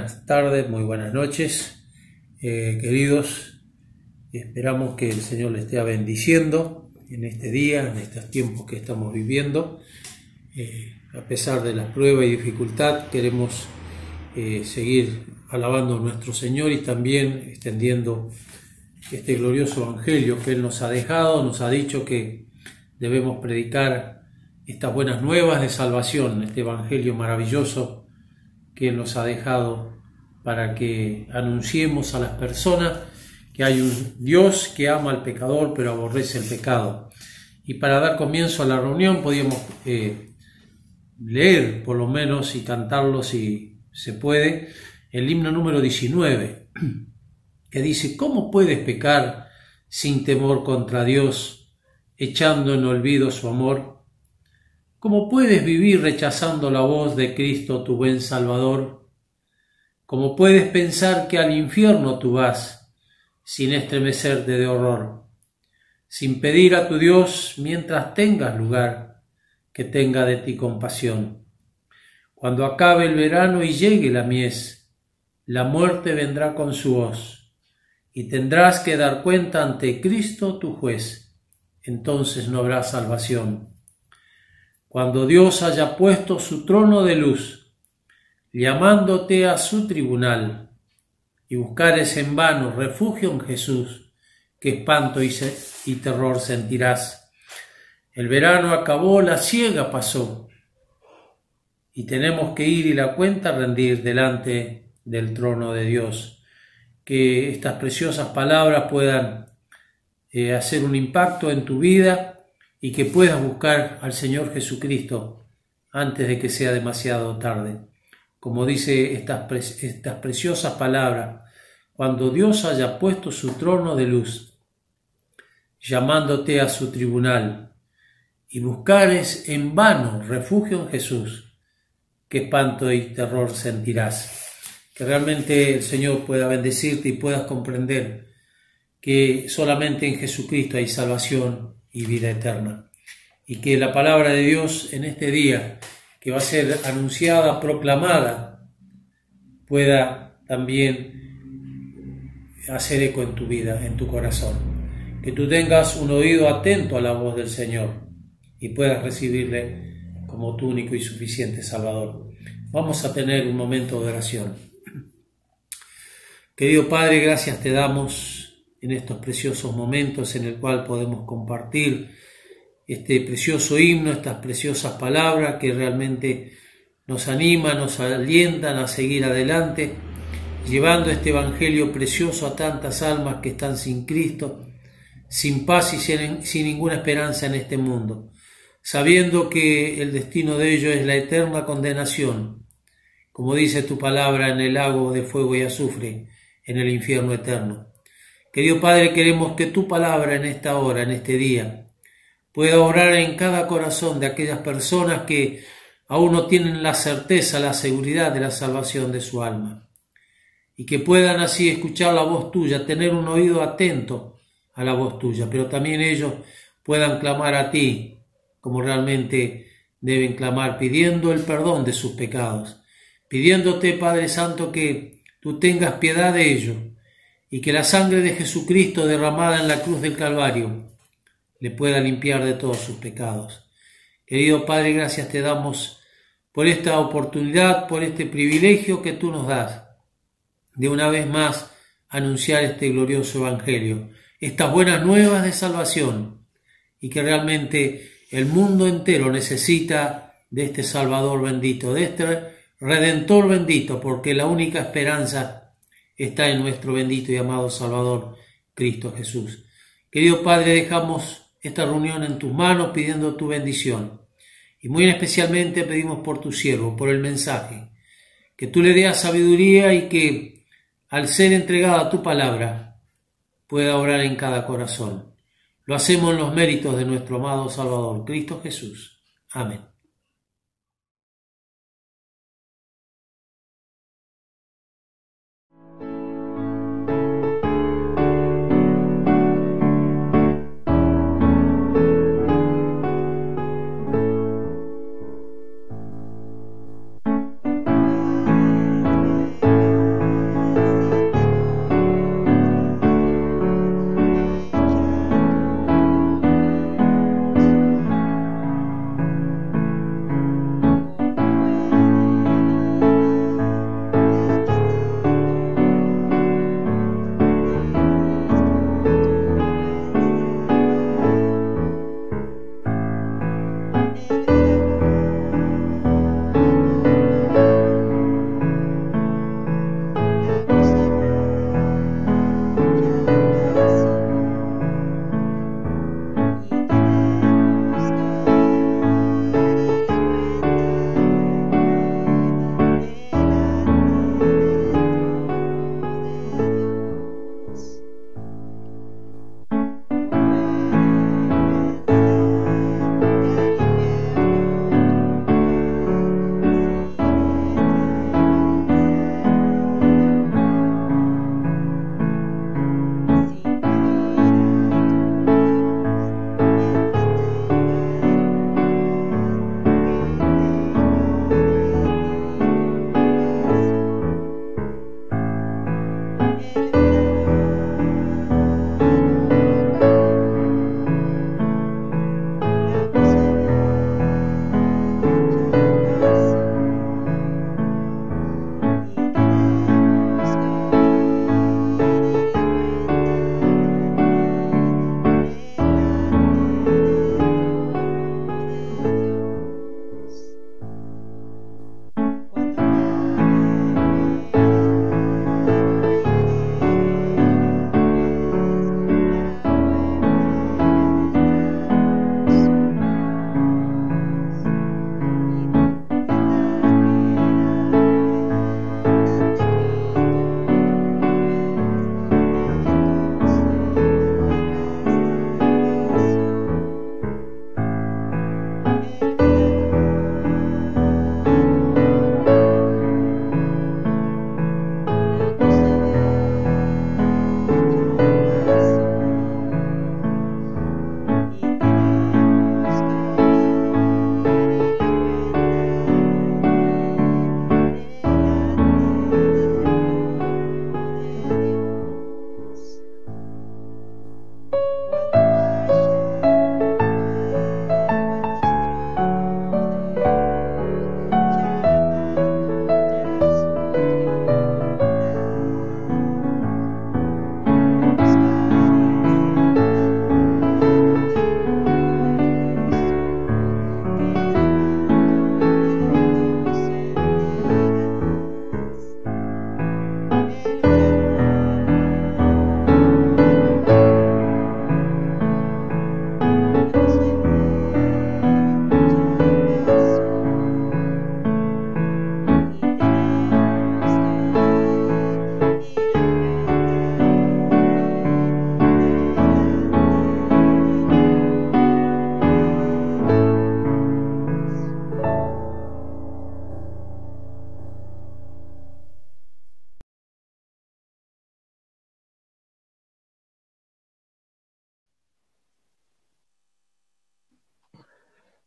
buenas tardes, muy buenas noches, queridos. Esperamos que el Señor les esté bendiciendo en este día, en estos tiempos que estamos viviendo. A pesar de las pruebas y dificultad, queremos seguir alabando a nuestro Señor y también extendiendo este glorioso evangelio que Él nos ha dejado. Nos ha dicho que debemos predicar estas buenas nuevas de salvación, este evangelio maravilloso que Él nos ha dejado para que anunciemos a las personas que hay un Dios que ama al pecador pero aborrece el pecado. Y para dar comienzo a la reunión podíamos leer por lo menos y cantarlo si se puede el himno número 19, que dice: ¿cómo puedes pecar sin temor contra Dios, echando en olvido su amor? ¿Cómo puedes vivir rechazando la voz de Cristo, tu buen Salvador? ¿Cómo puedes pensar que al infierno tú vas, sin estremecerte de horror? Sin pedir a tu Dios, mientras tengas lugar, que tenga de ti compasión. Cuando acabe el verano y llegue la mies, la muerte vendrá con su hoz, y tendrás que dar cuenta ante Cristo tu juez. Entonces no habrá salvación. Cuando Dios haya puesto su trono de luz, llamándote a su tribunal, y buscares en vano refugio en Jesús, que espanto y terror sentirás. El verano acabó, la siega pasó, y tenemos que ir y la cuenta rendir delante del trono de Dios. Que estas preciosas palabras puedan hacer un impacto en tu vida y que puedas buscar al Señor Jesucristo antes de que sea demasiado tarde. Como dice estas preciosas palabras: cuando Dios haya puesto su trono de luz, llamándote a su tribunal, y buscares en vano refugio en Jesús, que espanto y terror sentirás. Que realmente el Señor pueda bendecirte y puedas comprender que solamente en Jesucristo hay salvación y vida eterna. Y que la palabra de Dios en este día, que va a ser anunciada, proclamada, pueda también hacer eco en tu vida, en tu corazón. Que tú tengas un oído atento a la voz del Señor y puedas recibirle como tu único y suficiente Salvador. Vamos a tener un momento de oración. Querido Padre, gracias te damos en estos preciosos momentos en el cual podemos compartir este precioso himno, estas preciosas palabras que realmente nos animan, nos alientan a seguir adelante, llevando este evangelio precioso a tantas almas que están sin Cristo, sin paz y sin ninguna esperanza en este mundo, sabiendo que el destino de ellos es la eterna condenación, como dice tu palabra, en el lago de fuego y azufre, en el infierno eterno. Querido Padre, queremos que tu palabra en esta hora, en este día, pueda obrar en cada corazón de aquellas personas que aún no tienen la certeza, la seguridad de la salvación de su alma, y que puedan así escuchar la voz tuya, tener un oído atento a la voz tuya, pero también ellos puedan clamar a ti como realmente deben clamar, pidiendo el perdón de sus pecados, pidiéndote, Padre Santo, que tú tengas piedad de ellos, y que la sangre de Jesucristo derramada en la cruz del Calvario le pueda limpiar de todos sus pecados. Querido Padre, gracias te damos por esta oportunidad, por este privilegio que tú nos das de una vez más anunciar este glorioso evangelio, estas buenas nuevas de salvación, y que realmente el mundo entero necesita de este Salvador bendito, de este Redentor bendito, porque la única esperanza está en nuestro bendito y amado Salvador, Cristo Jesús. Querido Padre, dejamos esta reunión en tus manos pidiendo tu bendición. Y muy especialmente pedimos por tu siervo, por el mensaje, que tú le des sabiduría y que al ser entregada tu palabra pueda obrar en cada corazón. Lo hacemos en los méritos de nuestro amado Salvador, Cristo Jesús. Amén.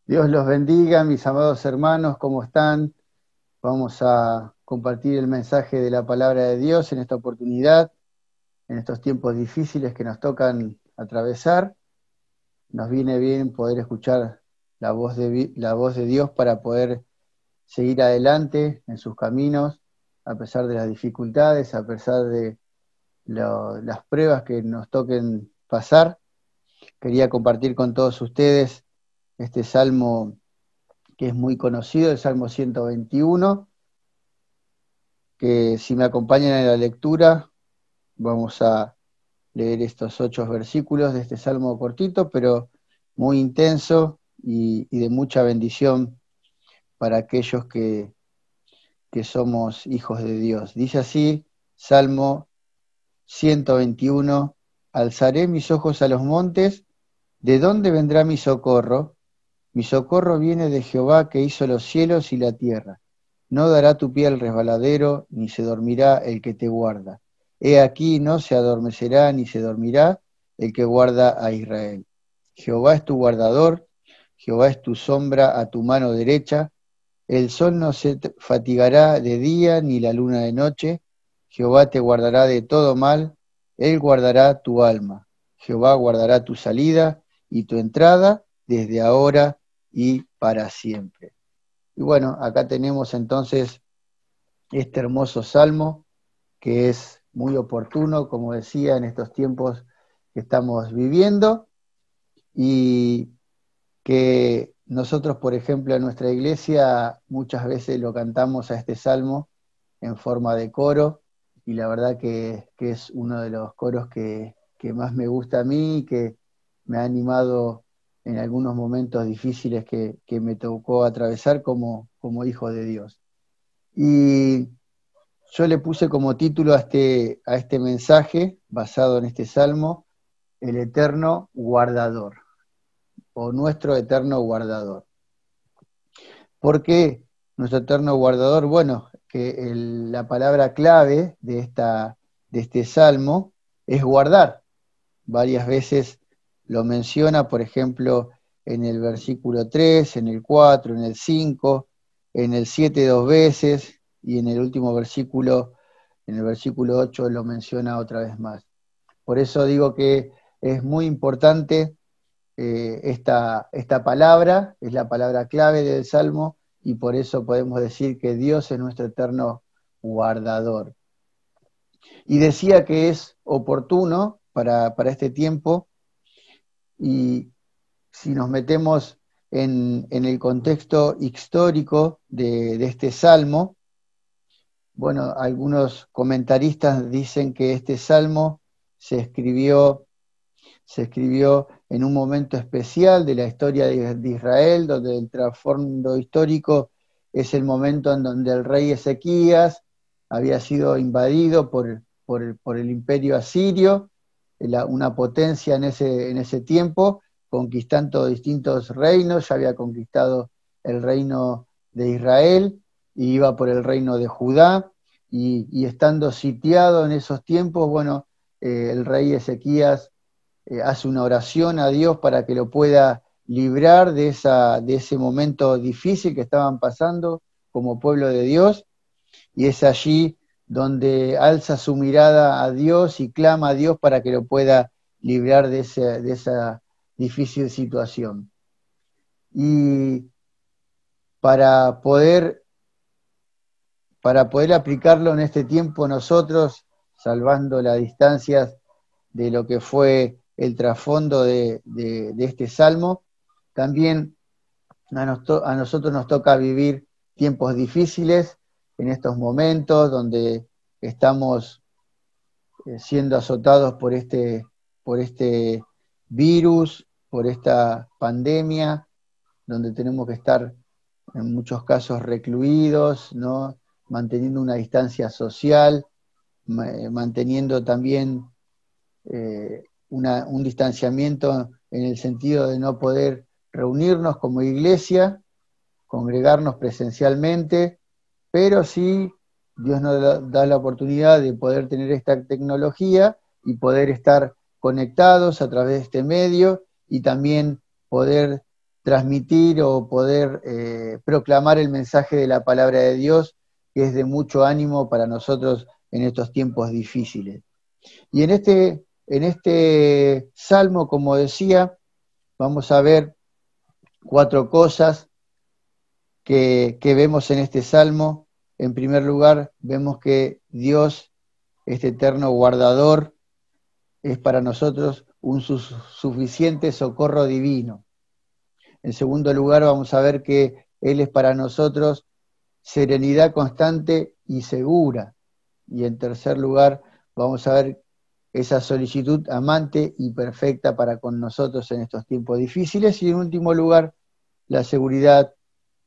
Dios los bendiga, mis amados hermanos, ¿cómo están? Vamos a compartir el mensaje de la palabra de Dios en esta oportunidad, en estos tiempos difíciles que nos tocan atravesar. Nos viene bien poder escuchar la voz de Dios para poder seguir adelante en sus caminos, a pesar de las dificultades, a pesar de las pruebas que nos toquen pasar. Quería compartir con todos ustedes este salmo que es muy conocido, el Salmo 121, que si me acompañan en la lectura, vamos a leer estos 8 versículos de este Salmo cortito, pero muy intenso y de mucha bendición para aquellos que somos hijos de Dios. Dice así, Salmo 121, alzaré mis ojos a los montes, ¿de dónde vendrá mi socorro? Mi socorro viene de Jehová que hizo los cielos y la tierra. No dará tu pie al resbaladero, ni se dormirá el que te guarda. He aquí no se adormecerá ni se dormirá el que guarda a Israel. Jehová es tu guardador, Jehová es tu sombra a tu mano derecha. El sol no se fatigará de día ni la luna de noche. Jehová te guardará de todo mal, él guardará tu alma. Jehová guardará tu salida y tu entrada desde ahora y para siempre. Y bueno, acá tenemos entonces este hermoso salmo que es muy oportuno, como decía, en estos tiempos que estamos viviendo y que nosotros, por ejemplo, en nuestra iglesia muchas veces lo cantamos a este salmo en forma de coro y la verdad que es uno de los coros que más me gusta a mí y que me ha animado en algunos momentos difíciles que me tocó atravesar como hijo de Dios. Y yo le puse como título a este mensaje, basado en este salmo, El eterno guardador, o nuestro eterno guardador. ¿Por qué nuestro eterno guardador? Bueno, que la palabra clave de este salmo es guardar. Varias veces lo menciona, por ejemplo, en el versículo 3, en el 4, en el 5, en el 7 2 veces, y en el último versículo, en el versículo 8, lo menciona otra vez más. Por eso digo que es muy importante esta palabra, es la palabra clave del Salmo, y por eso podemos decir que Dios es nuestro eterno guardador. Y decía que es oportuno para este tiempo, y si nos metemos en el contexto histórico de este Salmo, bueno, algunos comentaristas dicen que este Salmo se escribió en un momento especial de la historia de Israel, donde el trasfondo histórico es el momento en donde el rey Ezequías había sido invadido por el imperio asirio, una potencia en ese tiempo, conquistando distintos reinos. Ya había conquistado el reino de Israel y iba por el reino de Judá, y estando sitiado en esos tiempos, bueno, el rey Ezequías hace una oración a Dios para que lo pueda librar de ese momento difícil que estaban pasando como pueblo de Dios, y es allí donde alza su mirada a Dios y clama a Dios para que lo pueda librar de esa difícil situación. Y para poder, para poder aplicarlo en este tiempo nosotros, salvando las distancias de lo que fue el trasfondo de este salmo, también a nosotros nos toca vivir tiempos difíciles en estos momentos donde estamos siendo azotados por este virus, por esta pandemia, donde tenemos que estar en muchos casos recluidos, ¿no? Manteniendo una distancia social, manteniendo también un distanciamiento en el sentido de no poder reunirnos como iglesia, congregarnos presencialmente, pero sí Dios nos da la oportunidad de poder tener esta tecnología y poder estar conectados a través de este medio, y también poder transmitir o poder proclamar el mensaje de la palabra de Dios, que es de mucho ánimo para nosotros en estos tiempos difíciles. Y en este salmo, como decía, vamos a ver 4 cosas que vemos en este salmo. En primer lugar, vemos que Dios, este eterno guardador, es para nosotros un suficiente socorro divino. En segundo lugar, vamos a ver que Él es para nosotros serenidad constante y segura. Y en tercer lugar, vamos a ver esa solicitud amante y perfecta para con nosotros en estos tiempos difíciles. Y en último lugar, la seguridad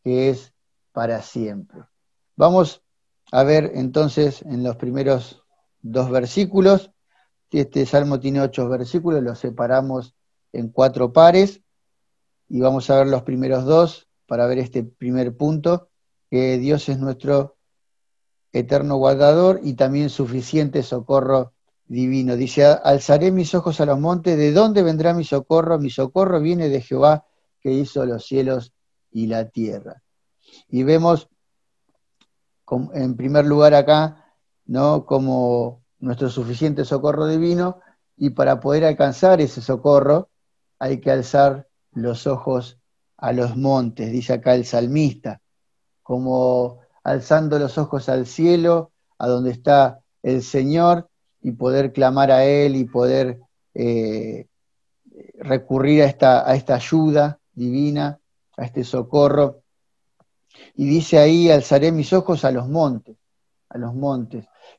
que es para siempre. Vamos a ver entonces en los primeros 2 versículos. Este salmo tiene 8 versículos, los separamos en 4 pares y vamos a ver los primeros 2 para ver este primer punto, que Dios es nuestro eterno guardador y también suficiente socorro divino. Dice, alzaré mis ojos a los montes, ¿de dónde vendrá mi socorro? Mi socorro viene de Jehová, que hizo los cielos y la tierra. Y vemos, en primer lugar acá, ¿no?, como nuestro suficiente socorro divino, y para poder alcanzar ese socorro hay que alzar los ojos a los montes, dice acá el salmista, como alzando los ojos al cielo, a donde está el Señor, y poder clamar a Él y poder recurrir a esta ayuda divina, a este socorro. Y dice ahí, alzaré mis ojos a los montes,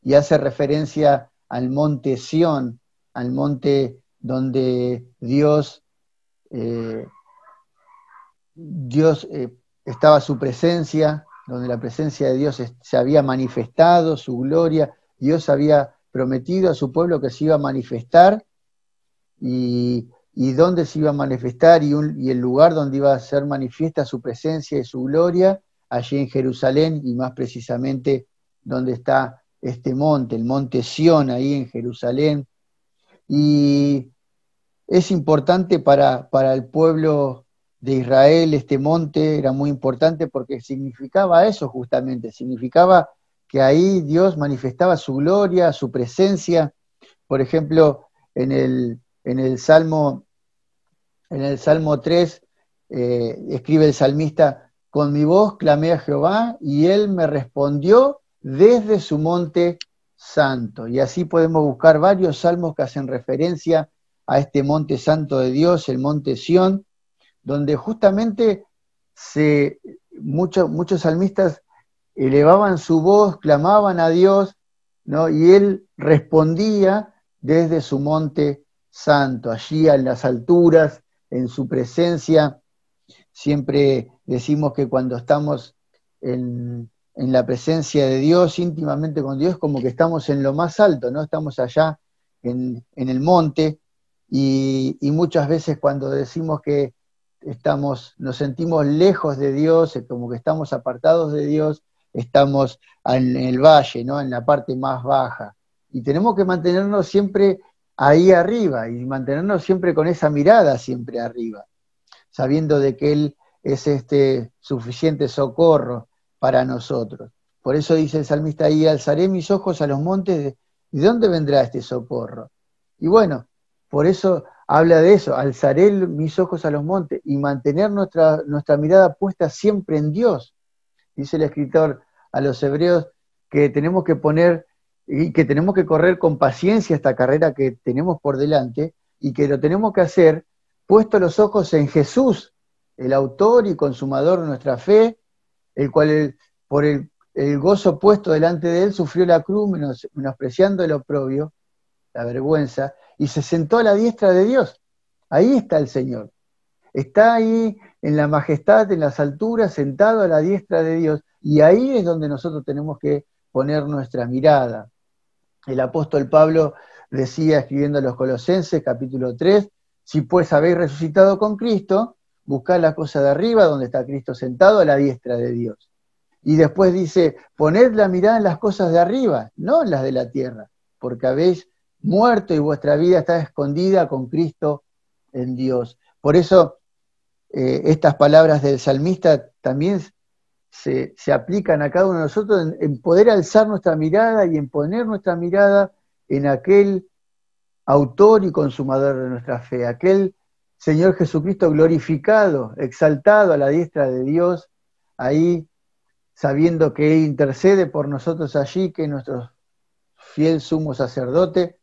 y hace referencia al monte Sión, al monte donde Dios estaba su presencia, donde la presencia de Dios se había manifestado, su gloria. Dios había prometido a su pueblo que se iba a manifestar, y dónde se iba a manifestar, y el lugar donde iba a ser manifiesta su presencia y su gloria, allí en Jerusalén, y más precisamente donde está este monte, el monte Sión, ahí en Jerusalén. Y es importante para el pueblo de Israel. Este monte era muy importante porque significaba eso justamente, significaba que ahí Dios manifestaba su gloria, su presencia. Por ejemplo, en el Salmo 3, escribe el salmista, con mi voz clamé a Jehová y él me respondió desde su monte santo. Y así podemos buscar varios salmos que hacen referencia a este monte santo de Dios, el monte Sión, donde justamente muchos salmistas elevaban su voz, clamaban a Dios, ¿no?, y él respondía desde su monte santo, allí en las alturas, en su presencia. Siempre decimos que cuando estamos en la presencia de Dios, íntimamente con Dios, como que estamos en lo más alto, ¿no? Estamos allá en el monte, y muchas veces cuando decimos que nos sentimos lejos de Dios, como que estamos apartados de Dios, estamos en el valle, ¿no?, en la parte más baja. Y tenemos que mantenernos siempre ahí arriba, y mantenernos siempre con esa mirada siempre arriba, sabiendo de que Él es este suficiente socorro para nosotros. Por eso dice el salmista ahí, alzaré mis ojos a los montes, ¿de dónde vendrá este socorro? Y bueno, por eso habla de eso, alzaré mis ojos a los montes, y mantener nuestra mirada puesta siempre en Dios. Dice el escritor a los hebreos que tenemos que poner y que tenemos que correr con paciencia esta carrera que tenemos por delante, y que lo tenemos que hacer puesto los ojos en Jesús, el autor y consumador de nuestra fe, el cual por el gozo puesto delante de él sufrió la cruz, menospreciando el oprobio, la vergüenza, y se sentó a la diestra de Dios. Ahí está el Señor. Está ahí en la majestad, en las alturas, sentado a la diestra de Dios, y ahí es donde nosotros tenemos que poner nuestra mirada. El apóstol Pablo decía, escribiendo a los Colosenses, capítulo 3, si pues habéis resucitado con Cristo, buscad la cosa de arriba, donde está Cristo sentado a la diestra de Dios. Y después dice, poned la mirada en las cosas de arriba, no en las de la tierra, porque habéis muerto y vuestra vida está escondida con Cristo en Dios. Por eso estas palabras del salmista también se aplican a cada uno de nosotros en poder alzar nuestra mirada y en poner nuestra mirada en aquel autor y consumador de nuestra fe, aquel Señor Jesucristo glorificado, exaltado a la diestra de Dios, ahí sabiendo que Él intercede por nosotros allí, que es nuestro fiel sumo sacerdote,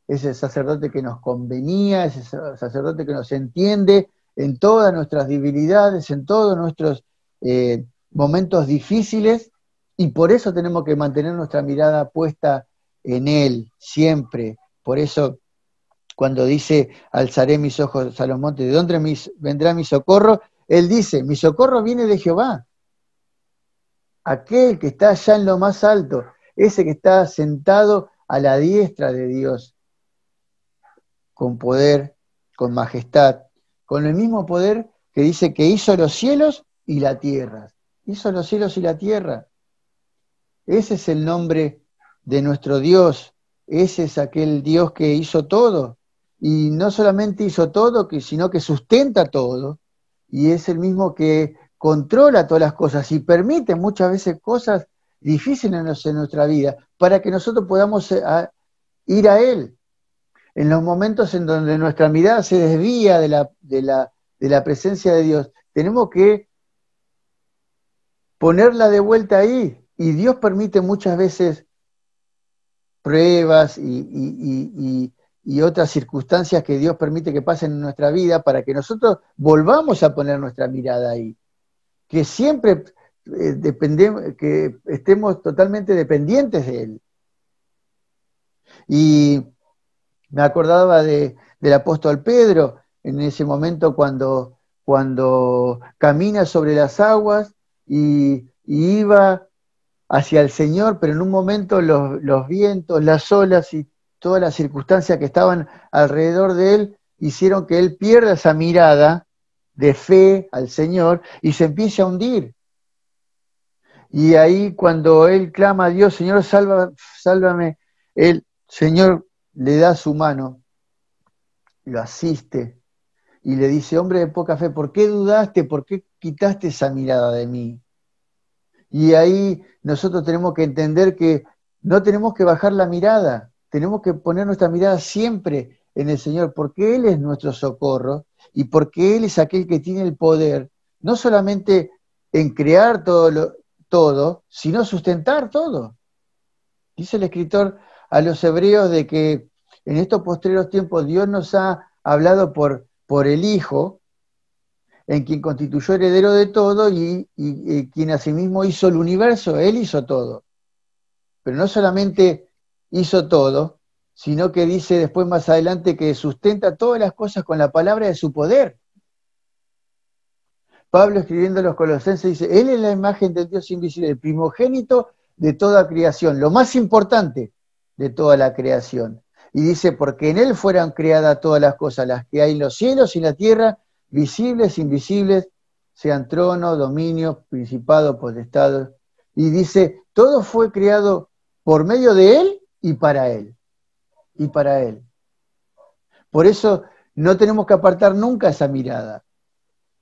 ese sacerdote que nos convenía, ese sacerdote que nos entiende en todas nuestras debilidades, en todos nuestros momentos difíciles, y por eso tenemos que mantener nuestra mirada puesta en Él, siempre. Por eso, cuando dice, alzaré mis ojos a los montes, ¿de dónde vendrá mi socorro? Él dice, mi socorro viene de Jehová, aquel que está allá en lo más alto, ese que está sentado a la diestra de Dios, con poder, con majestad, con el mismo poder que dice que hizo los cielos y la tierra. Hizo los cielos y la tierra. Ese es el nombre de nuestro Dios, ese es aquel Dios que hizo todo, y no solamente hizo todo, sino que sustenta todo, y es el mismo que controla todas las cosas y permite muchas veces cosas difíciles en nuestra vida para que nosotros podamos ir a Él. En los momentos en donde nuestra mirada se desvía de la presencia de Dios, tenemos que ponerla de vuelta ahí. Y Dios permite muchas veces pruebas y otras circunstancias que Dios permite que pasen en nuestra vida para que nosotros volvamos a poner nuestra mirada ahí. Que siempre que estemos totalmente dependientes de Él. Y me acordaba del apóstol Pedro, en ese momento cuando camina sobre las aguas y iba hacia el Señor, pero en un momento los vientos, las olas y todas las circunstancias que estaban alrededor de él hicieron que él pierda esa mirada de fe al Señor y se empiece a hundir. Y ahí cuando él clama a Dios, Señor, sálvame, el Señor le da su mano, lo asiste y le dice, hombre de poca fe, ¿por qué dudaste? ¿Por qué quitaste esa mirada de mí? Y ahí nosotros tenemos que entender que no tenemos que bajar la mirada, tenemos que poner nuestra mirada siempre en el Señor, porque Él es nuestro socorro y porque Él es aquel que tiene el poder, no solamente en crear todo, sino sustentar todo. Dice el escritor a los hebreos de que en estos postreros tiempos Dios nos ha hablado por el Hijo, en quien constituyó heredero de todo y quien asimismo hizo el universo, Él hizo todo. Pero no solamente hizo todo, sino que dice después más adelante que sustenta todas las cosas con la palabra de su poder. Pablo escribiendo a los Colosenses dice, Él es la imagen del Dios invisible, el primogénito de toda creación, lo más importante de toda la creación. Y dice, porque en Él fueran creadas todas las cosas, las que hay en los cielos y en la tierra, visibles, invisibles, sean tronos, dominios, principados, potestados. Y dice, todo fue creado por medio de Él y para Él. Y para Él. Por eso no tenemos que apartar nunca esa mirada.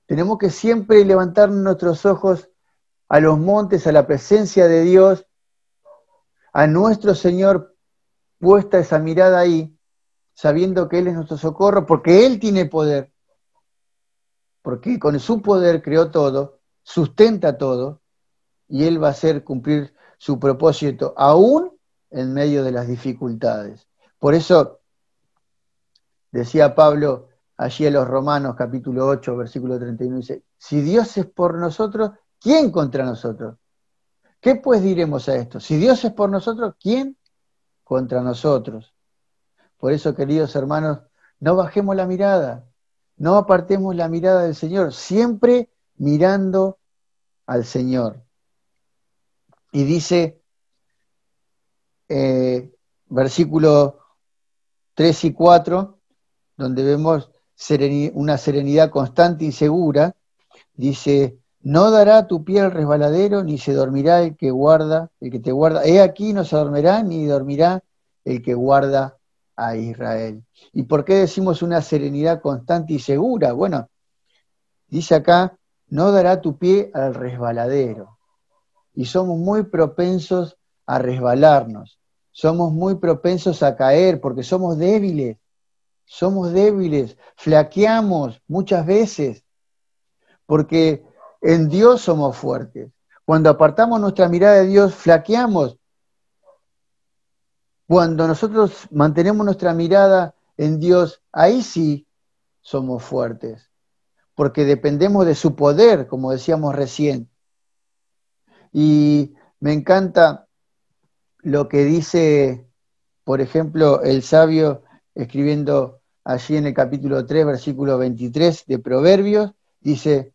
Tenemos que siempre levantar nuestros ojos a los montes, a la presencia de Dios, a nuestro Señor, puesta esa mirada ahí, sabiendo que Él es nuestro socorro, porque Él tiene poder. Porque con su poder creó todo, sustenta todo, y Él va a hacer cumplir su propósito, aún en medio de las dificultades. Por eso, decía Pablo allí a los Romanos, capítulo 8, versículo 31, dice, si Dios es por nosotros, ¿quién contra nosotros? ¿Qué pues diremos a esto? Si Dios es por nosotros, ¿quién contra nosotros? Por eso, queridos hermanos, no bajemos la mirada, no apartemos la mirada del Señor, siempre mirando al Señor. Y dice, versículo 3 y 4, donde vemos una serenidad constante y segura, dice, no dará tu pie al resbaladero, ni se dormirá el que te guarda. He aquí no se dormirá, ni dormirá el que guarda a Israel. ¿Y por qué decimos una serenidad constante y segura? Bueno, Dice acá, no dará tu pie al resbaladero. Y somos muy propensos a resbalarnos. Somos muy propensos a caer porque somos débiles. Somos débiles, flaqueamos muchas veces, porque en Dios somos fuertes. Cuando apartamos nuestra mirada de Dios, flaqueamos. Cuando nosotros mantenemos nuestra mirada en Dios, ahí sí somos fuertes, porque dependemos de su poder, como decíamos recién. Y me encanta lo que dice, por ejemplo, el sabio escribiendo allí en el capítulo 3, versículo 23 de Proverbios, dice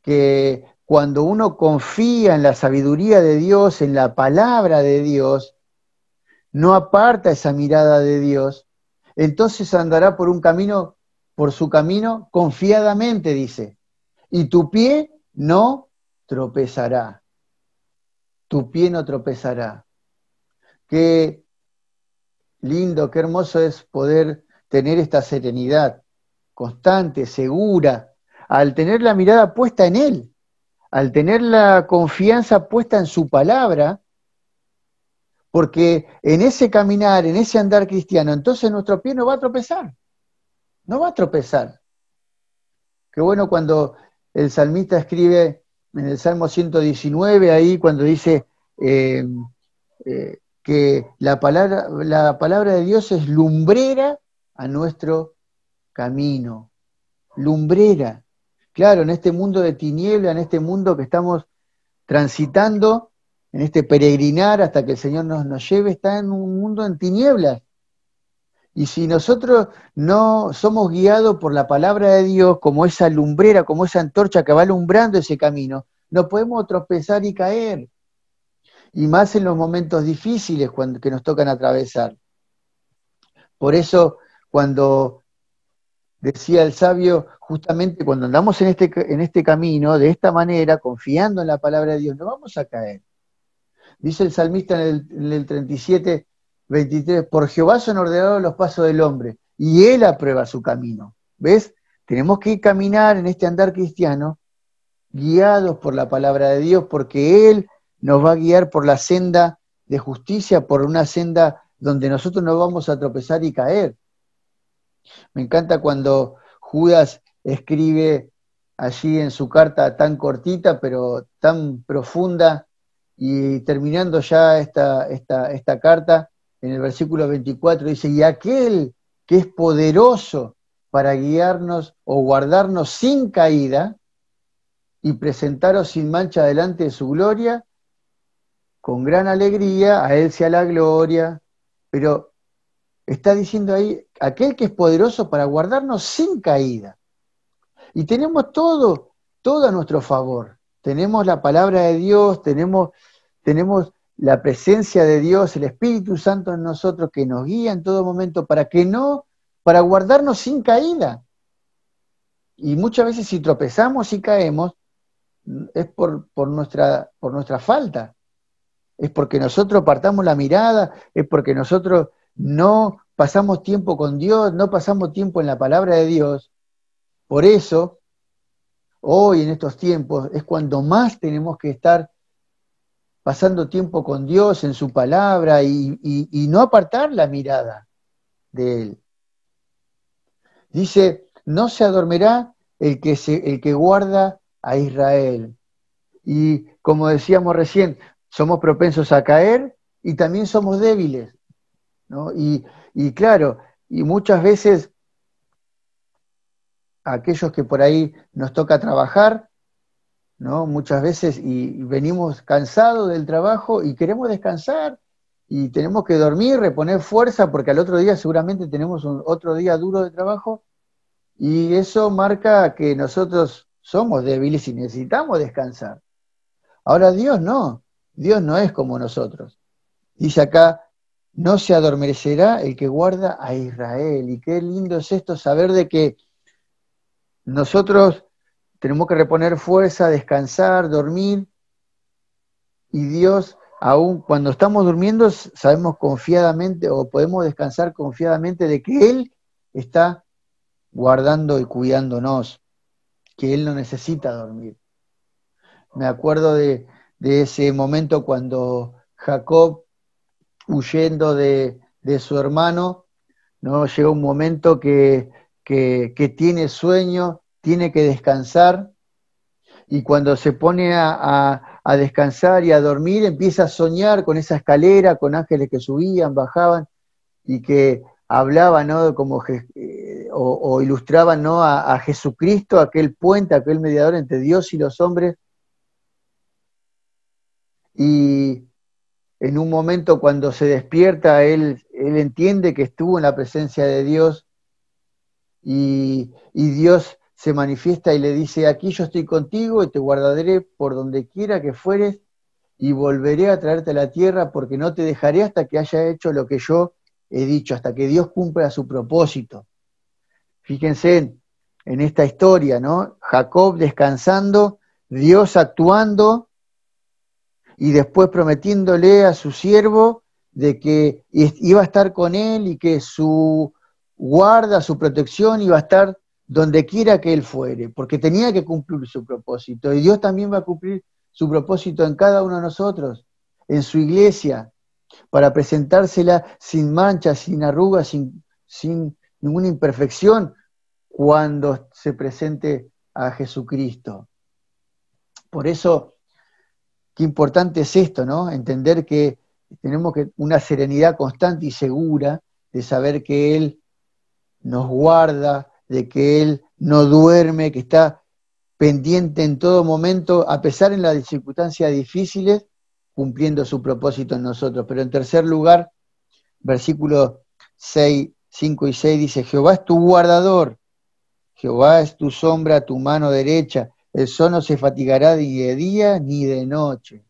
que cuando uno confía en la sabiduría de Dios, en la palabra de Dios, no aparta esa mirada de Dios, entonces andará por un camino, por su camino, confiadamente, dice, y tu pie no tropezará, tu pie no tropezará. Qué lindo, qué hermoso es poder tener esta serenidad constante, segura, al tener la mirada puesta en Él, al tener la confianza puesta en su palabra, porque en ese caminar, en ese andar cristiano, entonces nuestro pie no va a tropezar, no va a tropezar. Qué bueno cuando el salmista escribe en el Salmo 119, ahí cuando dice que la palabra de Dios es lumbrera a nuestro camino, lumbrera. Claro, en este mundo de tiniebla, en este mundo que estamos transitando, en este peregrinar hasta que el Señor nos lleve, está en un mundo en tinieblas. Y si nosotros no somos guiados por la palabra de Dios, como esa lumbrera, como esa antorcha que va alumbrando ese camino, no podemos tropezar y caer. Y más en los momentos difíciles que nos tocan atravesar. Por eso, cuando decía el sabio, justamente cuando andamos en este camino, de esta manera, confiando en la palabra de Dios, no vamos a caer. Dice el salmista en el 37, 23, por Jehová son ordenados los pasos del hombre, y él aprueba su camino. ¿Ves? Tenemos que caminar en este andar cristiano, guiados por la palabra de Dios, porque él nos va a guiar por la senda de justicia, por una senda donde nosotros no vamos a tropezar y caer. Me encanta cuando Judas escribe allí en su carta tan cortita, pero tan profunda, y terminando ya esta carta, en el versículo 24 dice, y aquel que es poderoso para guiarnos o guardarnos sin caída y presentaros sin mancha delante de su gloria, con gran alegría, a él sea la gloria, pero está diciendo ahí, aquel que es poderoso para guardarnos sin caída. Y tenemos todo a nuestro favor. Tenemos la palabra de Dios, tenemos la presencia de Dios, el Espíritu Santo en nosotros que nos guía en todo momento para guardarnos sin caída. Y muchas veces si tropezamos y caemos, es por nuestra falta. Es porque nosotros apartamos la mirada, es porque nosotros no pasamos tiempo con Dios, no pasamos tiempo en la palabra de Dios. Por eso, hoy en estos tiempos, es cuando más tenemos que estar pasando tiempo con Dios en su palabra y no apartar la mirada de Él. Dice, no se adormirá el que guarda a Israel. Y como decíamos recién, somos propensos a caer y también somos débiles, ¿no? Y claro, y muchas veces aquellos que por ahí nos toca trabajar, ¿no? Muchas veces y venimos cansados del trabajo y queremos descansar y tenemos que dormir, reponer fuerza porque al otro día seguramente tenemos otro día duro de trabajo y eso marca que nosotros somos débiles y necesitamos descansar. Ahora Dios no es como nosotros. Dice acá, no se adormecerá el que guarda a Israel. Y qué lindo es esto, saber de que nosotros tenemos que reponer fuerza, descansar, dormir, y Dios, aún cuando estamos durmiendo, sabemos confiadamente o podemos descansar confiadamente de que Él está guardando y cuidándonos. que él no necesita dormir. Me acuerdo de ese momento cuando Jacob, huyendo de su hermano, ¿no? Llega un momento que tiene sueño, tiene que descansar, y cuando se pone a descansar y a dormir, empieza a soñar con esa escalera, con ángeles que subían, bajaban, y que hablaban, ¿no? O ilustraban, ¿no? a Jesucristo, aquel puente, aquel mediador entre Dios y los hombres. Y en un momento cuando se despierta, él entiende que estuvo en la presencia de Dios, y Dios se manifiesta y le dice: aquí yo estoy contigo y te guardaré por donde quiera que fueres, y volveré a traerte a la tierra, porque no te dejaré hasta que haya hecho lo que yo he dicho, hasta que Dios cumpla su propósito. Fíjense en esta historia, ¿no? Jacob descansando, Dios actuando, y después prometiéndole a su siervo de que iba a estar con él y que su guarda, su protección iba a estar donde quiera que él fuere, porque tenía que cumplir su propósito. Y Dios también va a cumplir su propósito en cada uno de nosotros, en su iglesia, para presentársela sin mancha, sin arrugas, sin ninguna imperfección, cuando se presente a Jesucristo. Por eso, qué importante es esto, ¿no? Entender que tenemos una serenidad constante y segura de saber que Él nos guarda, de que Él no duerme, que está pendiente en todo momento, a pesar de las circunstancias difíciles, cumpliendo su propósito en nosotros. Pero en tercer lugar, versículos 6, 5 y 6 dice: Jehová es tu guardador, Jehová es tu sombra, tu mano derecha, el sol no se fatigará ni de día ni de noche.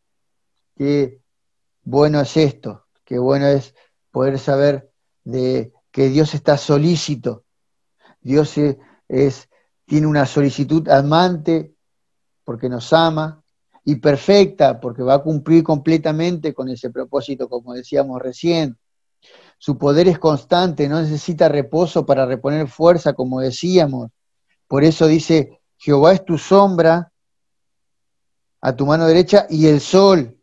Qué bueno es esto, qué bueno es poder saber de que Dios está solícito. Dios tiene una solicitud amante porque nos ama, y perfecta porque va a cumplir completamente con ese propósito, como decíamos recién. Su poder es constante, no necesita reposo para reponer fuerza, como decíamos. Por eso dice: Jehová es tu sombra a tu mano derecha, y el sol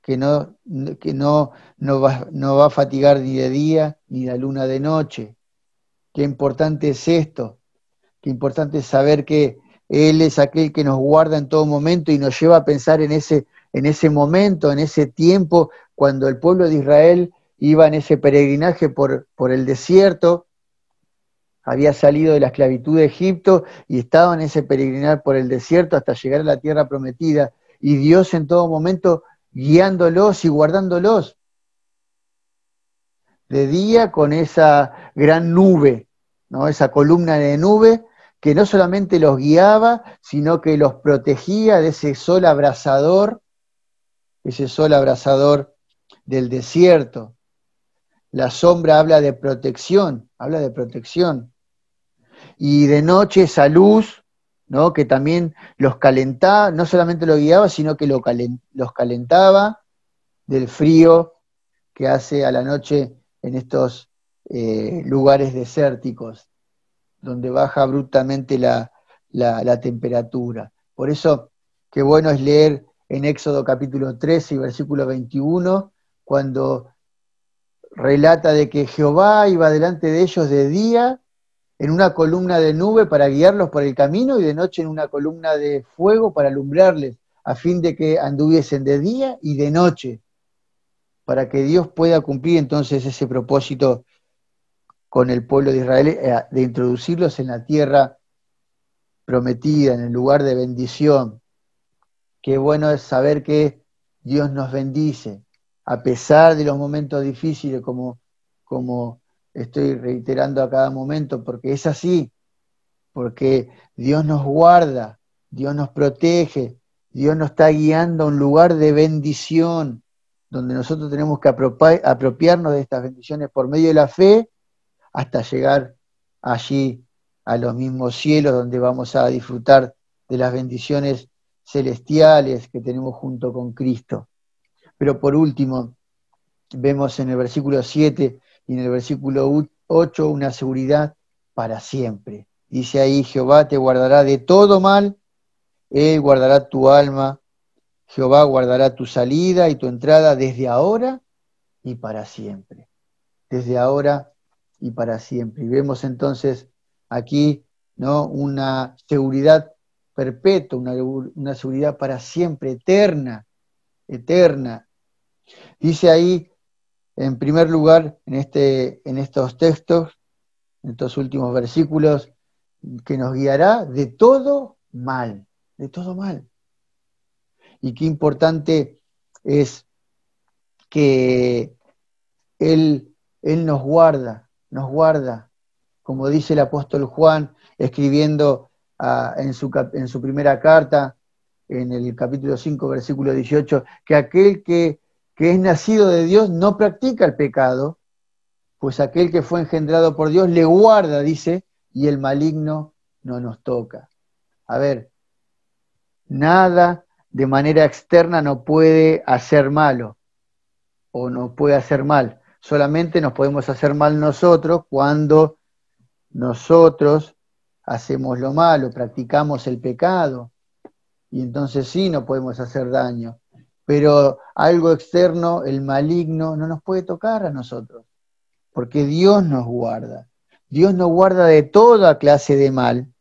que no va a fatigar ni de día ni la luna de noche. Qué importante es esto, qué importante es saber que Él es aquel que nos guarda en todo momento y nos lleva a pensar en ese momento, en ese tiempo, cuando el pueblo de Israel iba en ese peregrinaje por el desierto, había salido de la esclavitud de Egipto y estaba en ese peregrinar por el desierto hasta llegar a la tierra prometida, y Dios en todo momento guiándolos y guardándolos. De día con esa gran nube, ¿no? Esa columna de nube que no solamente los guiaba, sino que los protegía de ese sol abrasador del desierto. La sombra habla de protección, Y de noche esa luz, ¿no? Que también los calentaba, no solamente los guiaba, sino que los calentaba del frío que hace a la noche en estos lugares desérticos, donde baja abruptamente la temperatura. Por eso, qué bueno es leer en Éxodo capítulo 13 y versículo 21, cuando relata de que Jehová iba delante de ellos de día en una columna de nube para guiarlos por el camino, y de noche en una columna de fuego para alumbrarles, a fin de que anduviesen de día y de noche, para que Dios pueda cumplir entonces ese propósito con el pueblo de Israel, de introducirlos en la tierra prometida, en el lugar de bendición. Qué bueno es saber que Dios nos bendice, a pesar de los momentos difíciles, como estoy reiterando a cada momento, porque es así, porque Dios nos guarda, Dios nos protege, Dios nos está guiando a un lugar de bendición, donde nosotros tenemos que apropiarnos de estas bendiciones por medio de la fe, hasta llegar allí a los mismos cielos, donde vamos a disfrutar de las bendiciones celestiales que tenemos junto con Cristo. Pero por último, vemos en el versículo 7 y en el versículo 8 una seguridad para siempre. Dice ahí, Jehová te guardará de todo mal, Él guardará tu alma, Jehová guardará tu salida y tu entrada desde ahora y para siempre. Desde ahora y para siempre. Y vemos entonces aquí, ¿no?, una seguridad perpetua, una seguridad para siempre, eterna, eterna. Dice ahí, en primer lugar, en estos textos, en estos últimos versículos, que nos guiará de todo mal, de todo mal. Y qué importante es que Él nos guarda, como dice el apóstol Juan, escribiendo en su primera carta, en el capítulo 5, versículo 18, que aquel que es nacido de Dios no practica el pecado, pues aquel que fue engendrado por Dios le guarda, dice, y el maligno no nos toca. A ver, nada de manera externa nos puede hacer malo o nos puede hacer mal. Solamente nos podemos hacer mal nosotros cuando nosotros hacemos lo malo, practicamos el pecado, y entonces sí nos podemos hacer daño. Pero algo externo, el maligno, no nos puede tocar a nosotros, porque Dios nos guarda. Dios nos guarda de toda clase de mal.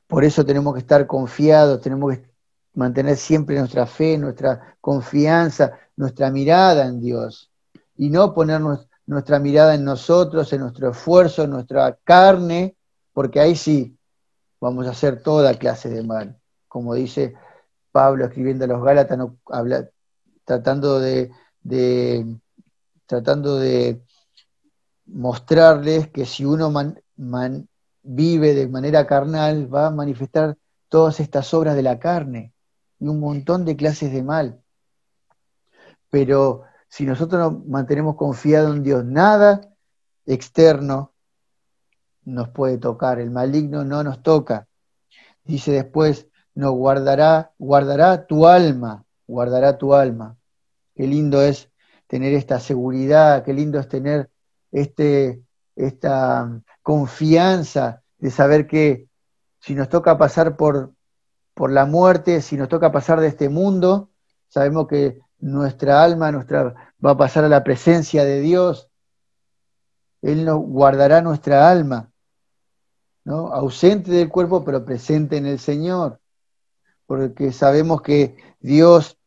Por eso tenemos que estar confiados, tenemos que mantener siempre nuestra fe, nuestra confianza, nuestra mirada en Dios. Y no ponernos nuestra mirada en nosotros, en nuestro esfuerzo, en nuestra carne, porque ahí sí vamos a hacer toda clase de mal. Como dice Pablo escribiendo a los Gálatas, no, tratando de mostrarles que si uno vive de manera carnal, va a manifestar todas estas obras de la carne y un montón de clases de mal. Pero si nosotros nos mantenemos confiados en Dios, nada externo nos puede tocar, el maligno no nos toca. Dice después, nos guardará tu alma, guardará tu alma. Qué lindo es tener esta seguridad, qué lindo es tener esta confianza de saber que si nos toca pasar por la muerte, si nos toca pasar de este mundo, sabemos que nuestra alma va a pasar a la presencia de Dios. Él nos guardará nuestra alma, ¿no? Ausente del cuerpo, pero presente en el Señor, porque sabemos que Dios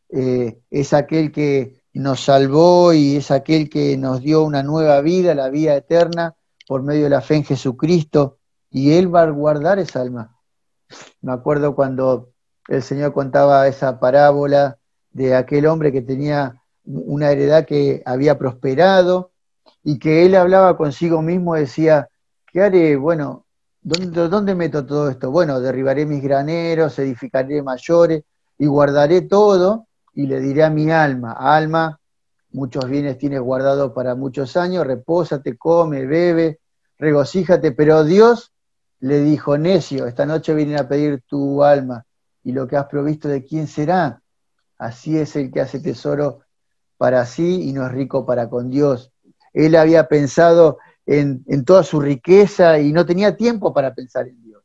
es aquel que nos salvó y es aquel que nos dio una nueva vida, la vida eterna, por medio de la fe en Jesucristo, y Él va a guardar esa alma. Me acuerdo cuando el Señor contaba esa parábola de aquel hombre que tenía una heredad que había prosperado y que él hablaba consigo mismo, decía, ¿qué haré? Bueno, ¿dónde meto todo esto? Bueno, derribaré mis graneros, edificaré mayores y guardaré todo y le diré a mi alma, alma, muchos bienes tienes guardados para muchos años, repósate, come, bebe, regocíjate, pero Dios le dijo, necio, esta noche vienen a pedir tu alma, y lo que has provisto, ¿de quién será? Así es el que hace tesoro para sí y no es rico para con Dios. Él había pensado en toda su riqueza y no tenía tiempo para pensar en Dios.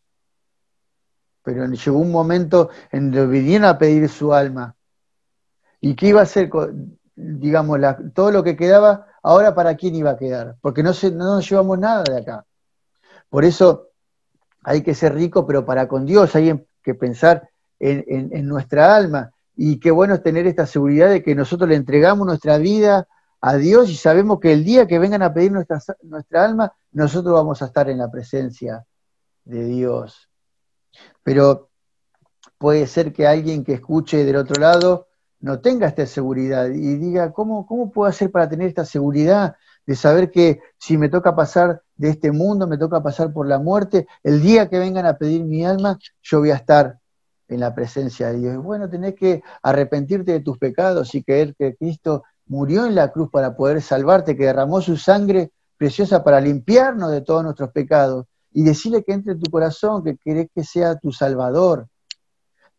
Pero llegó un momento en donde vinieron a pedir su alma. ¿Y qué iba a hacer? Digamos, todo lo que quedaba, ahora ¿para quién iba a quedar? Porque no nos llevamos nada de acá. Por eso hay que ser rico, pero para con Dios, hay que pensar en nuestra alma. Y qué bueno es tener esta seguridad de que nosotros le entregamos nuestra vida a Dios y sabemos que el día que vengan a pedir nuestra alma, nosotros vamos a estar en la presencia de Dios. Pero puede ser que alguien que escuche del otro lado no tenga esta seguridad y diga, ¿cómo puedo hacer para tener esta seguridad de saber que si me toca pasar de este mundo, me toca pasar por la muerte, el día que vengan a pedir mi alma, yo voy a estar en la presencia de Dios? Y bueno, tenés que arrepentirte de tus pecados y creer que Cristo murió en la cruz para poder salvarte, que derramó su sangre preciosa para limpiarnos de todos nuestros pecados, y decirle que entre en tu corazón, que querés que sea tu Salvador.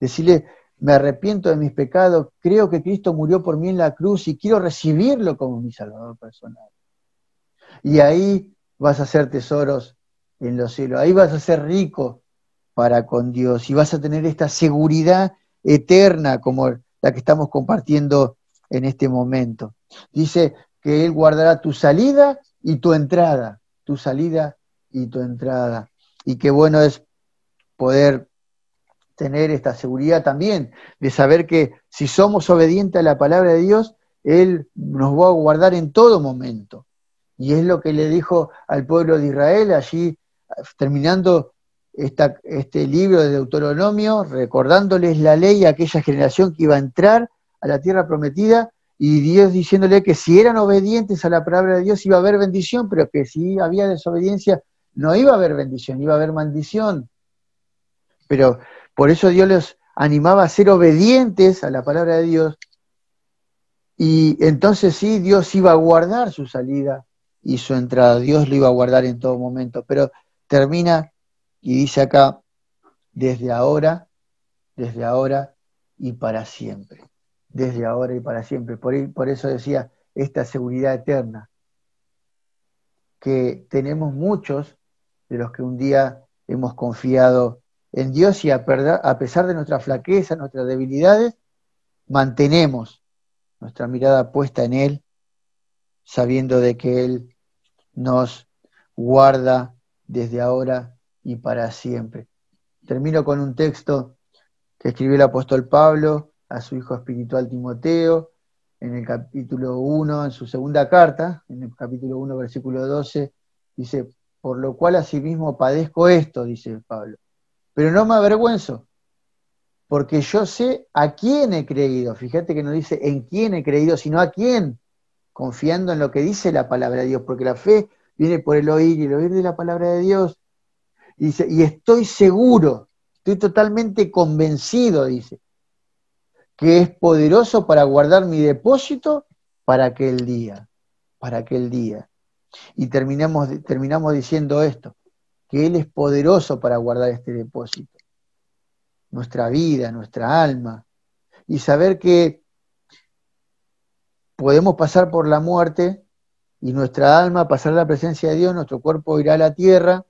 Decirle, me arrepiento de mis pecados, creo que Cristo murió por mí en la cruz y quiero recibirlo como mi Salvador personal. Y ahí vas a hacer tesoros en los cielos. Ahí vas a ser rico para con Dios y vas a tener esta seguridad eterna como la que estamos compartiendo en este momento. Dice que Él guardará tu salida y tu entrada, tu salida y tu entrada. Y qué bueno es poder tener esta seguridad también de saber que si somos obedientes a la palabra de Dios, Él nos va a guardar en todo momento. Y es lo que le dijo al pueblo de Israel allí, terminando este libro de Deuteronomio, recordándoles la ley a aquella generación que iba a entrar a la tierra prometida, y Dios diciéndole que si eran obedientes a la palabra de Dios iba a haber bendición, pero que si había desobediencia no iba a haber bendición, iba a haber maldición. Pero por eso Dios los animaba a ser obedientes a la palabra de Dios, y entonces sí, Dios iba a guardar su salida y su entrada, Dios lo iba a guardar en todo momento. Pero termina y dice acá, desde ahora y para siempre. Desde ahora y para siempre. Por eso decía, esta seguridad eterna, que tenemos muchos de los que un día hemos confiado en Dios y a pesar de nuestra flaqueza, nuestras debilidades, mantenemos nuestra mirada puesta en Él, sabiendo de que Él nos guarda desde ahora y para siempre. Termino con un texto que escribió el apóstol Pablo a su hijo espiritual Timoteo, en el capítulo 1, en su segunda carta, en el capítulo 1, versículo 12, dice, por lo cual asimismo padezco esto, dice Pablo, pero no me avergüenzo, porque yo sé a quién he creído. Fíjate que no dice en quién he creído, sino a quién, confiando en lo que dice la palabra de Dios, porque la fe viene por el oír, y el oír de la palabra de Dios. Y dice, y estoy seguro, estoy totalmente convencido, dice, que es poderoso para guardar mi depósito para aquel día. Y terminamos diciendo esto, que Él es poderoso para guardar este depósito, nuestra vida, nuestra alma, y saber que podemos pasar por la muerte y nuestra alma pasará a la presencia de Dios, nuestro cuerpo irá a la tierra,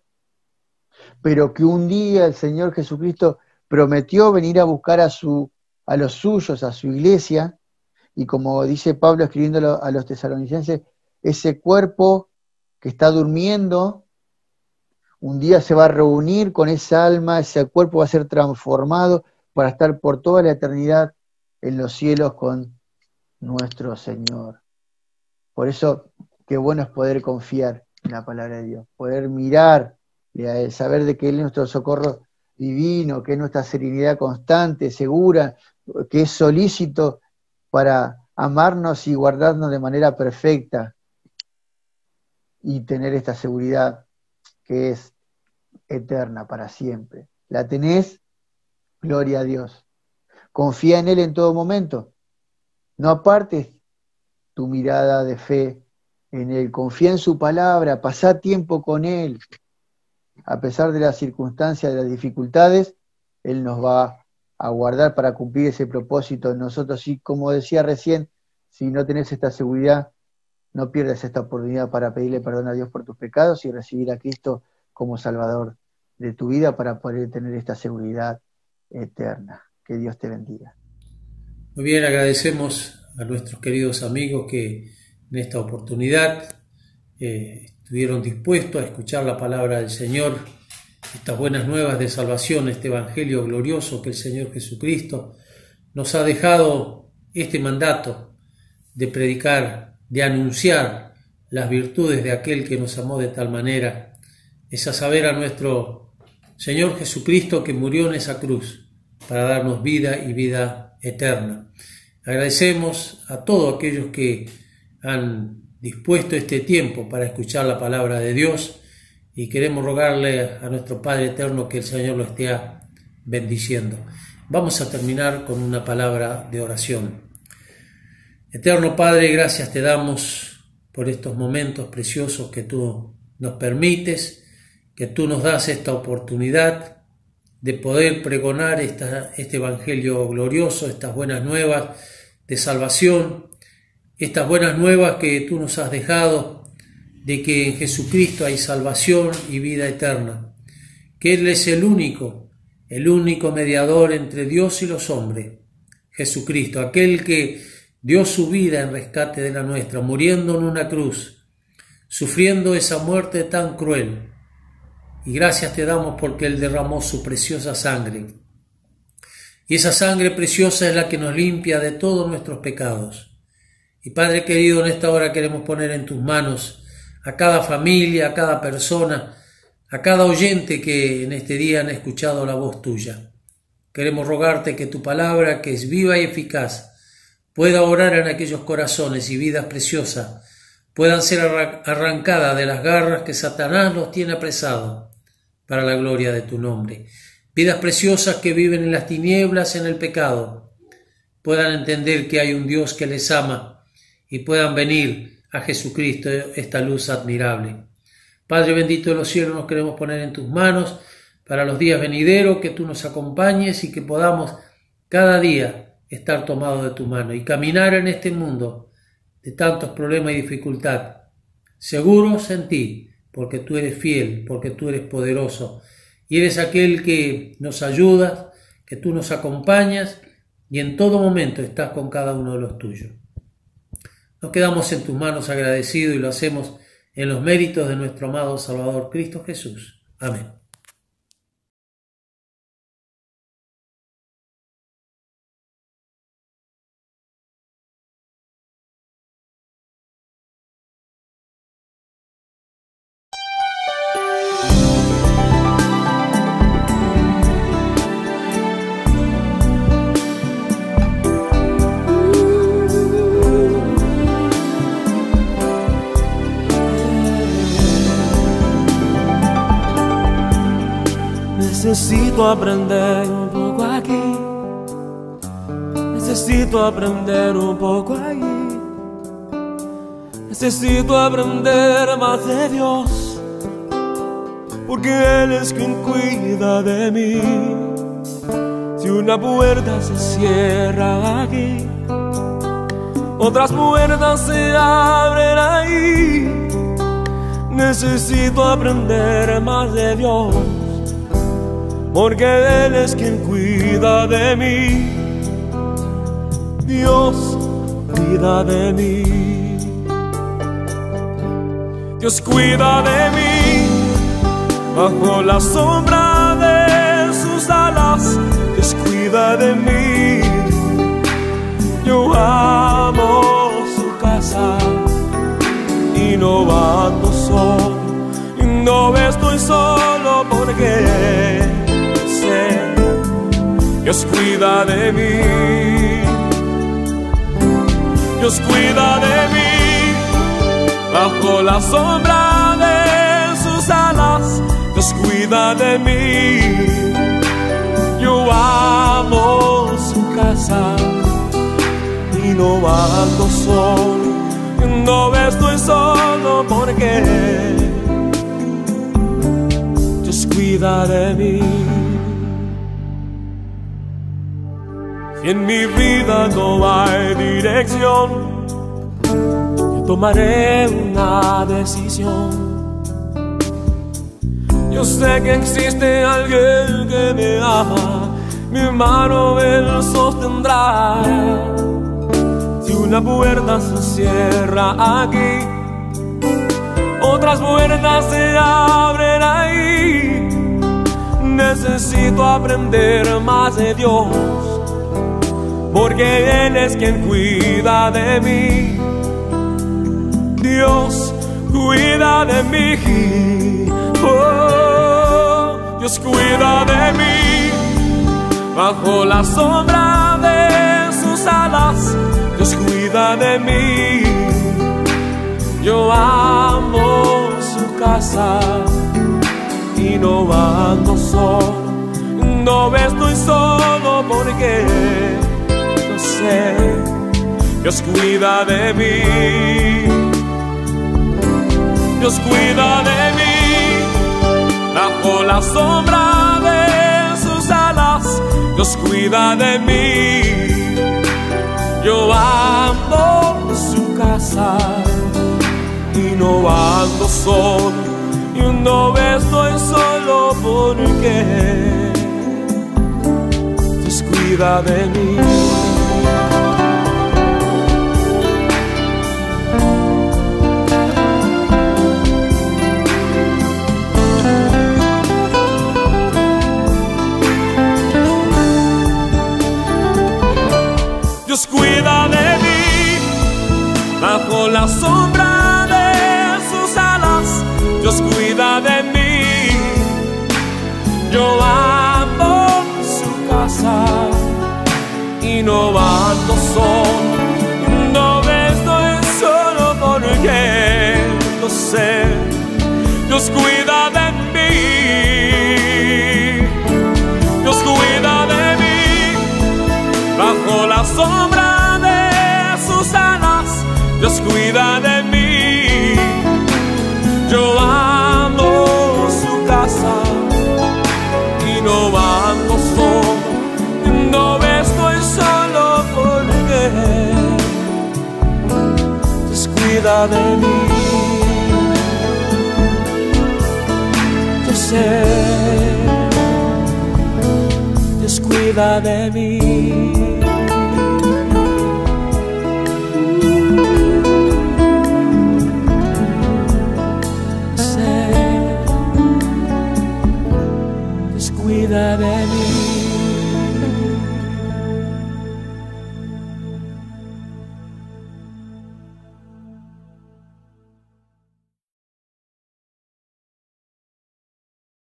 pero que un día el Señor Jesucristo prometió venir a buscar a los suyos, a su iglesia, y como dice Pablo escribiéndolo a los tesalonicenses, ese cuerpo que está durmiendo, un día se va a reunir con esa alma, ese cuerpo va a ser transformado para estar por toda la eternidad en los cielos con nuestro Señor. Por eso, qué bueno es poder confiar en la palabra de Dios, poder mirar a Él, saber de que Él es nuestro socorro divino, que es nuestra serenidad constante, segura, que es solícito para amarnos y guardarnos de manera perfecta y tener esta seguridad que es eterna para siempre. ¿La tenés? Gloria a Dios. Confía en Él en todo momento. No apartes tu mirada de fe en Él. Confía en su palabra, pasá tiempo con Él. A pesar de las circunstancias, de las dificultades, Él nos va a guardar para cumplir ese propósito en nosotros. Y como decía recién, si no tenés esta seguridad, no pierdas esta oportunidad para pedirle perdón a Dios por tus pecados y recibir a Cristo como Salvador de tu vida para poder tener esta seguridad eterna. Que Dios te bendiga. Muy bien, agradecemos a nuestros queridos amigos que en esta oportunidad estuvieron dispuestos a escuchar la palabra del Señor, estas buenas nuevas de salvación, este evangelio glorioso que el Señor Jesucristo nos ha dejado este mandato de predicar, de anunciar las virtudes de aquel que nos amó de tal manera, es a saber a nuestro Señor Jesucristo que murió en esa cruz para darnos vida y vida eterna. Agradecemos a todos aquellos que han dispuesto este tiempo para escuchar la palabra de Dios y queremos rogarle a nuestro Padre Eterno que el Señor lo esté bendiciendo. Vamos a terminar con una palabra de oración. Eterno Padre, gracias te damos por estos momentos preciosos que tú nos permites, que tú nos das esta oportunidad de poder pregonar este evangelio glorioso, estas buenas nuevas de salvación, estas buenas nuevas que tú nos has dejado de que en Jesucristo hay salvación y vida eterna, que Él es el único mediador entre Dios y los hombres, Jesucristo, aquel que dio su vida en rescate de la nuestra, muriendo en una cruz, sufriendo esa muerte tan cruel. Y gracias te damos porque Él derramó su preciosa sangre. Y esa sangre preciosa es la que nos limpia de todos nuestros pecados. Y Padre querido, en esta hora queremos poner en tus manos a cada familia, a cada persona, a cada oyente que en este día han escuchado la voz tuya. Queremos rogarte que tu palabra, que es viva y eficaz, pueda obrar en aquellos corazones y vidas preciosas puedan ser arrancadas de las garras que Satanás los tiene apresados para la gloria de tu nombre. Vidas preciosas que viven en las tinieblas, en el pecado, puedan entender que hay un Dios que les ama y puedan venir a Jesucristo, esta luz admirable. Padre bendito de los cielos, nos queremos poner en tus manos para los días venideros, que tú nos acompañes y que podamos cada día estar tomados de tu mano y caminar en este mundo de tantos problemas y dificultad, seguros en ti, porque tú eres fiel, porque tú eres poderoso y eres aquel que nos ayuda, que tú nos acompañas y en todo momento estás con cada uno de los tuyos. Nos quedamos en tus manos agradecidos y lo hacemos en los méritos de nuestro amado Salvador Cristo Jesús. Amén. Necesito aprender un poco aquí, necesito aprender un poco allí, necesito aprender más de Dios, porque Él es quien cuida de mí. Si una puerta se cierra aquí, otras puertas se abren ahí. Necesito aprender más de Dios, porque Él es quien cuida de mí. Dios cuida de mí. Dios cuida de mí. Bajo la sombra de sus alas, Dios cuida de mí. Yo amo su casa y no ando solo, y no estoy solo porque Dios cuida de mí. Dios cuida de mí. Bajo la sombra de sus alas, Dios cuida de mí. Yo amo su casa y no ando solo, no estoy solo porque Dios cuida de mí. Si en mi vida no hay dirección, yo tomaré una decisión. Yo sé que existe alguien que me ama, mi mano Él sostendrá. Si una puerta se cierra aquí, otras puertas se abren ahí. Necesito aprender más de Dios, porque Él es quien cuida de mí. Dios cuida de mí. Oh, Dios cuida de mí. Bajo la sombra de sus alas, Dios cuida de mí. Yo amo su casa y no ando solo, no estoy solo porque Dios cuida de mí. Dios cuida de mí. Bajo la sombra de sus alas, Dios cuida de mí. Yo amo su casa y no ando solo, y no estoy solo porque Dios cuida de mí. Dios cuida de mí bajo la sombra de sus alas. Dios cuida de mí. Yo amo su casa y no ando solo. No estoy solo porque lo sé. Dios cuida de mí. Dios cuida de mí bajo la sombra de sus alas. Dios cuida de mí. Yo amo su casa y no ando solo. No estoy solo porque Dios cuida de mí. Yo sé, Dios cuida de mí. Cuida de mí.